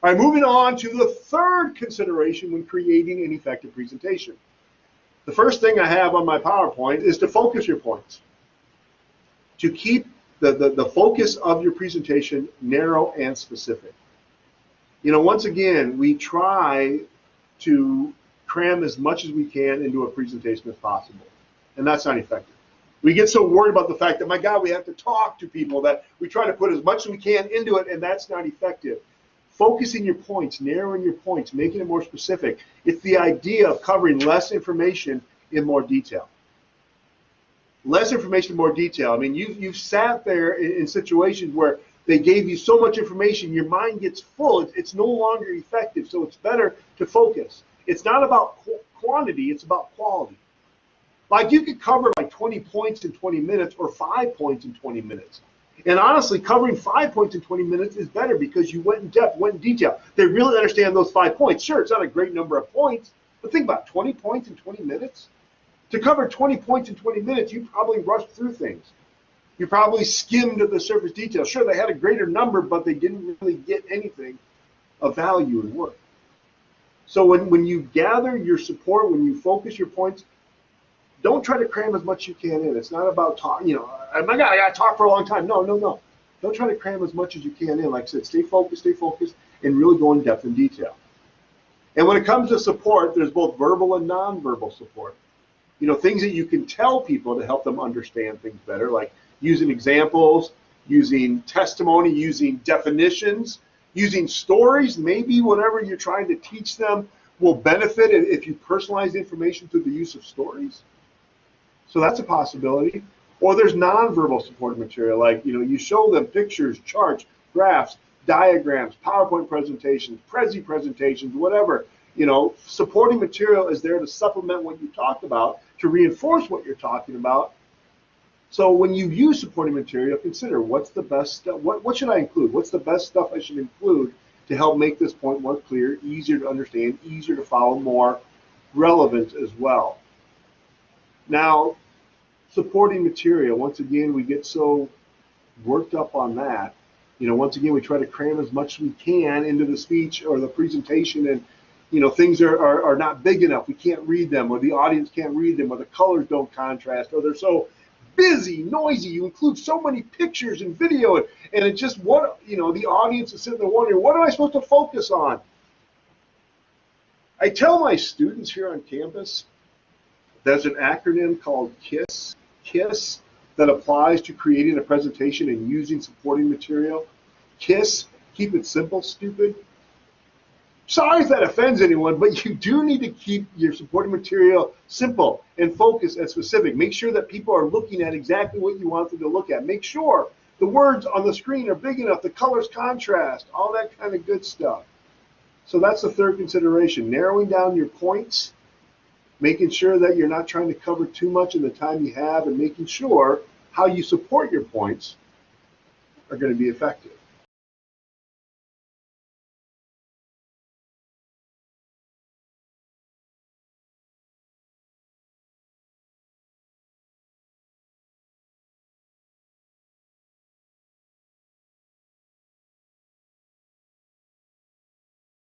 All right, moving on to the third consideration when creating an effective presentation. The first thing I have on my PowerPoint is to focus your points. To keep the focus of your presentation narrow and specific. You know, once again, we try to cram as much as we can into a presentation as possible, and that's not effective. We get so worried about the fact that, my God, we have to talk to people, that we try to put as much as we can into it, and that's not effective. Focusing your points, narrowing your points, making it more specific. It's the idea of covering less information in more detail. Less information, more detail. I mean, you've sat there in situations where they gave you so much information, your mind gets full. It's no longer effective, so it's better to focus. It's not about quantity, it's about quality. Like, you could cover like 20 points in 20 minutes or 5 points in 20 minutes. And honestly, covering 5 points in 20 minutes is better because you went in depth, went in detail. They really understand those 5 points. Sure, it's not a great number of points, but think about 20 points in 20 minutes. To cover 20 points in 20 minutes, you probably rushed through things. You probably skimmed the surface details. Sure, they had a greater number, but they didn't really get anything of value and worth. So when you gather your support, when you focus your points, don't try to cram as much as you can in. It's not about talk, you know, oh my God, I got to talk for a long time. No. Don't try to cram as much as you can in. Like I said, stay focused, and really go in depth and detail. And when it comes to support, there's both verbal and nonverbal support. You know, things that you can tell people to help them understand things better, like using examples, using testimony, using definitions, using stories. Maybe whatever you're trying to teach them will benefit if you personalize the information through the use of stories. So that's a possibility. Or there's nonverbal supportive material, like, you know, you show them pictures, charts, graphs, diagrams, PowerPoint presentations, Prezi presentations, whatever. You know, supporting material is there to supplement what you talked about, to reinforce what you're talking about. So when you use supporting material, consider what's the best stuff, what should I include? What's the best stuff I should include to help make this point more clear, easier to understand, easier to follow, more relevant as well. Now, supporting material, once again, we get so worked up on that. You know, once again, we try to cram as much as we can into the speech or the presentation, and, you know, things are not big enough. We can't read them, or the audience can't read them, or the colors don't contrast, or they're so busy, noisy. You include so many pictures and video, and it just, what, you know, the audience is sitting there wondering, what am I supposed to focus on? I tell my students here on campus, there's an acronym called KISS. KISS that applies to creating a presentation and using supporting material. KISS, keep it simple, stupid. Sorry if that offends anyone, but you do need to keep your supporting material simple and focused and specific. Make sure that people are looking at exactly what you want them to look at. Make sure the words on the screen are big enough, the colors contrast, all that kind of good stuff. So that's the third consideration, narrowing down your points, making sure that you're not trying to cover too much in the time you have, and making sure how you support your points are going to be effective.